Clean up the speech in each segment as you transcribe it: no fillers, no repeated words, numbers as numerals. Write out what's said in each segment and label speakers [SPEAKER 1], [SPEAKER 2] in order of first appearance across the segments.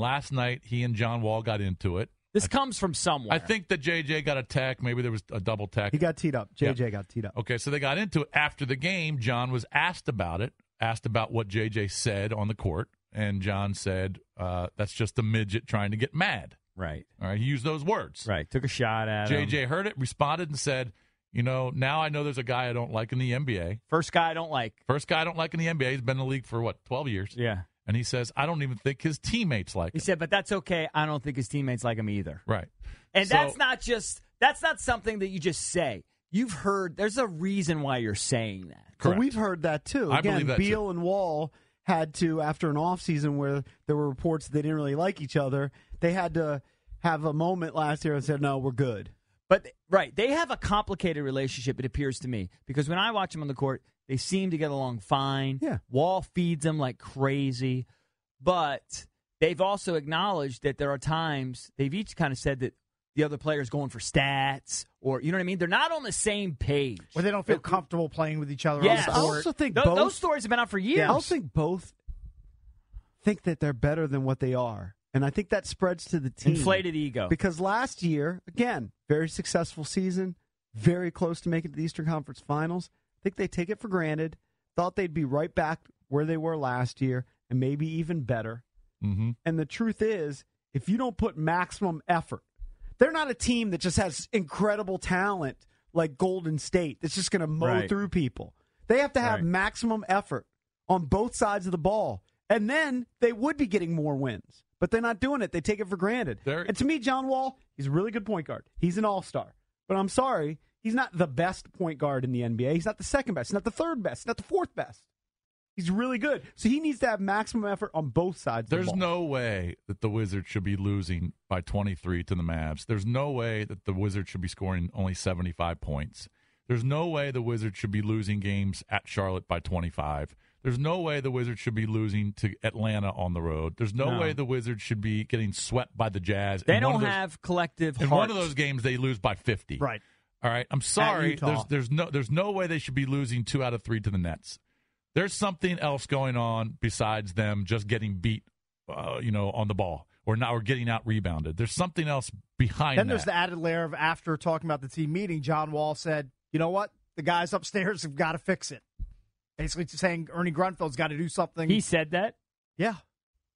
[SPEAKER 1] last night he and John Wall got into it.
[SPEAKER 2] This comes from somewhere.
[SPEAKER 1] I think that JJ got a tech. Maybe there was a double tech.
[SPEAKER 3] He got teed up. JJ got teed up.
[SPEAKER 1] Okay, so they got into it. After the game, John was asked about it, asked about what JJ said on the court, and John said, that's just a midget trying to get mad.
[SPEAKER 2] Right.
[SPEAKER 1] All right, he used those words.
[SPEAKER 2] Right, took a shot at him.
[SPEAKER 1] JJ heard it, responded, and said, now I know there's a guy I don't like in the NBA.
[SPEAKER 2] First guy I don't like.
[SPEAKER 1] First guy I don't like in the NBA. He's been in the league for, 12 years?
[SPEAKER 2] Yeah.
[SPEAKER 1] And he says, I don't even think his teammates like him.
[SPEAKER 2] He said, but that's okay. I don't think his teammates like him either.
[SPEAKER 1] Right.
[SPEAKER 2] And that's not something that you just say. You've heard, there's a reason why you're saying that.
[SPEAKER 3] Correct. Well, we've heard that too.
[SPEAKER 1] I believe that
[SPEAKER 3] Beal
[SPEAKER 1] too.
[SPEAKER 3] and Wall had to, after an offseason where there were reports that they didn't really like each other, they had to have a moment last year and said, no, we're good.
[SPEAKER 2] But, right, they have a complicated relationship, it appears to me. Because when I watch them on the court, they seem to get along fine.
[SPEAKER 3] Yeah.
[SPEAKER 2] Wall feeds them like crazy. But they've also acknowledged that there are times, they've each kind of said that the other player's going for stats, or, you know what I mean? They're not on the same page.
[SPEAKER 4] Where they don't feel comfortable playing with each other
[SPEAKER 2] Yes.
[SPEAKER 4] on
[SPEAKER 3] I
[SPEAKER 4] the court.
[SPEAKER 3] also think
[SPEAKER 2] Those stories have been out for years.
[SPEAKER 3] Yeah, I also think both think that they're better than what they are. And I think that spreads to the team.
[SPEAKER 2] Inflated ego.
[SPEAKER 3] Because last year, again, very successful season, very close to making it to the Eastern Conference Finals. I think they take it for granted, thought they'd be right back where they were last year, and maybe even better.
[SPEAKER 1] Mm-hmm.
[SPEAKER 3] And the truth is, if you don't put maximum effort, they're not a team that just has incredible talent like Golden State that's just going to mow through people. They have to have maximum effort on both sides of the ball, and then they would be getting more wins. But they're not doing it. They take it for granted. And to me, John Wall, he's a really good point guard. He's an all-star. But I'm sorry, he's not the best point guard in the NBA. He's not the second best. He's not the third best. He's not the fourth best. He's really good. So he needs to have maximum effort on both sides of the ball.
[SPEAKER 1] There's no way that the Wizards should be losing by 23 to the Mavs. There's no way that the Wizards should be scoring only 75 points. There's no way the Wizards should be losing games at Charlotte by 25. There's no way the Wizards should be losing to Atlanta on the road. There's no way the Wizards should be getting swept by the Jazz.
[SPEAKER 2] They don't have collective heart.
[SPEAKER 1] In one of those games, they lose by 50.
[SPEAKER 4] Right.
[SPEAKER 1] All right. I'm sorry. There's no way they should be losing 2 out of 3 to the Nets. There's something else going on besides them just getting beat, on the ball or getting out rebounded. There's something else behind that.
[SPEAKER 4] Then there's the added layer of, after talking about the team meeting, John Wall said, you know what? The guys upstairs have got to fix it. Basically saying Ernie Grunfeld's got to do something.
[SPEAKER 2] He said that?
[SPEAKER 4] Yeah.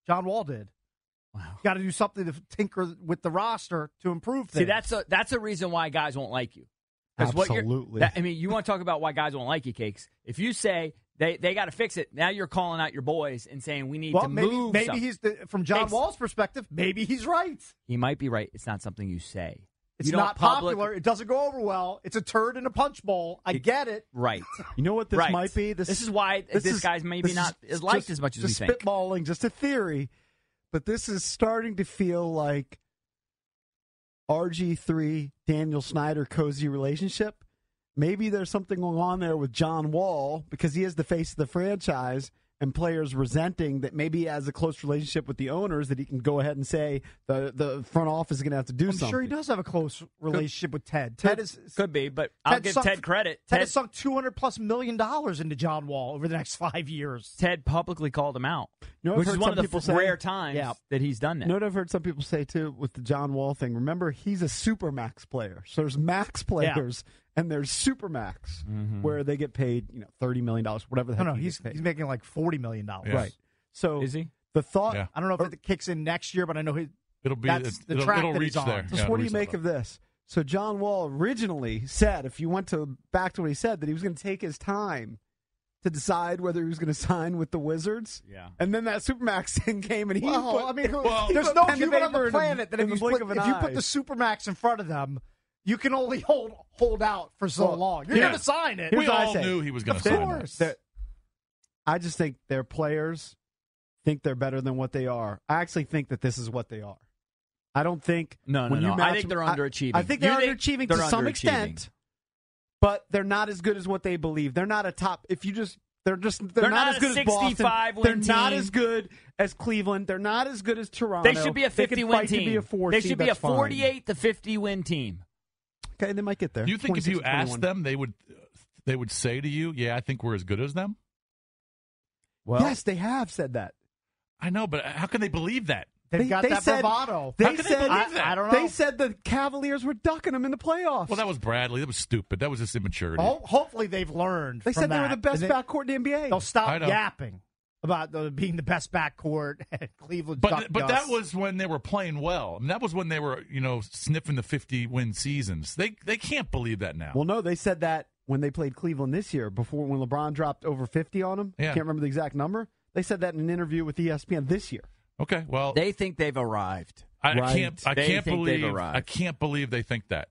[SPEAKER 4] John Wall did.
[SPEAKER 2] Wow.
[SPEAKER 4] Got to do something to tinker with the roster to improve things.
[SPEAKER 2] See, that's a reason why guys won't like you.
[SPEAKER 3] Absolutely.
[SPEAKER 2] You want to talk about why guys won't like you, Cakes. If you say they got to fix it, now you're calling out your boys and saying we need to move
[SPEAKER 4] maybe
[SPEAKER 2] something.
[SPEAKER 4] he's from John Wall's perspective, maybe he's right.
[SPEAKER 2] He might be right. It's not something you say.
[SPEAKER 4] It's not popular. It doesn't go over well. It's a turd in a punch bowl. I get it.
[SPEAKER 2] Right.
[SPEAKER 3] You know what this might be?
[SPEAKER 2] This is why this guy's maybe not as liked as much as we think.
[SPEAKER 3] Just spitballing, just a theory. But this is starting to feel like RG3, Daniel Snyder, cozy relationship. Maybe there's something going on there with John Wall because he is the face of the franchise and players resenting that maybe he has a close relationship with the owners that he can go ahead and say the front office is going to have to do something.
[SPEAKER 4] I'm sure he does have a close relationship with Ted.
[SPEAKER 2] Could be, but I'll give Ted credit.
[SPEAKER 4] Ted has sunk $200+ million into John Wall over the next 5 years.
[SPEAKER 2] Ted publicly called him out, which is one of the rare times that he's done that.
[SPEAKER 3] You know what I've heard some people say, too, with the John Wall thing? Remember, he's a supermax player. So there's max players. Yeah. And there's Supermax, where they get paid, $30 million, whatever the heck
[SPEAKER 4] he's making like $40 million.
[SPEAKER 1] Yes.
[SPEAKER 3] Right. So
[SPEAKER 2] is he?
[SPEAKER 3] The thought,
[SPEAKER 4] I don't know if it kicks in next year, but I know
[SPEAKER 1] it'll be
[SPEAKER 4] that's the track
[SPEAKER 1] it'll
[SPEAKER 4] that
[SPEAKER 1] reach
[SPEAKER 4] he's on.
[SPEAKER 1] there.
[SPEAKER 3] So what do you make of this? So John Wall originally said, if you went back to what he said, that he was going to take his time to decide whether he was going to sign with the Wizards.
[SPEAKER 2] Yeah.
[SPEAKER 3] And then that Supermax thing came, and
[SPEAKER 4] there's no human on the planet that if you put the Supermax in front of them, you can only hold out for so long. You're going to sign it.
[SPEAKER 1] We all knew he was going to sign it.
[SPEAKER 4] Of course.
[SPEAKER 3] I just think their players think they're better than what they are. I actually think that this is what they are. I don't think...
[SPEAKER 2] No. I think they're underachieving.
[SPEAKER 3] I think they're underachieving to some extent, but they're not as good as what they believe. They're not a top... They're not as good as Boston. They're not as good as Cleveland. They're not as good as Toronto.
[SPEAKER 2] They should be a 50-win team. They should be a 48 to 50-win team.
[SPEAKER 3] Okay, they might get there.
[SPEAKER 1] Do you think if you asked them, they would say to you, "Yeah, I think we're as good as them"?
[SPEAKER 3] Well, yes, they have said that.
[SPEAKER 1] I know, but how can they believe that?
[SPEAKER 4] They've got that bravado.
[SPEAKER 1] How can they believe that?
[SPEAKER 4] I don't know.
[SPEAKER 3] They said the Cavaliers were ducking them in the playoffs.
[SPEAKER 1] Well, that was Bradley. That was stupid. That was just immaturity.
[SPEAKER 4] Hopefully they've learned.
[SPEAKER 3] They said they were the best backcourt in the NBA.
[SPEAKER 4] They'll stop yapping about being the best backcourt at Cleveland.
[SPEAKER 1] But that was when they were playing well. I mean, that was when they were sniffing the 50-win seasons. They can't believe that now.
[SPEAKER 3] Well, no, they said that when they played Cleveland this year, before when LeBron dropped over 50 on them.
[SPEAKER 1] Yeah.
[SPEAKER 3] I can't remember the exact number. They said that in an interview with ESPN this year.
[SPEAKER 1] Okay, well,
[SPEAKER 2] they think they've arrived.
[SPEAKER 1] I can't
[SPEAKER 2] believe
[SPEAKER 1] I can't believe they think that.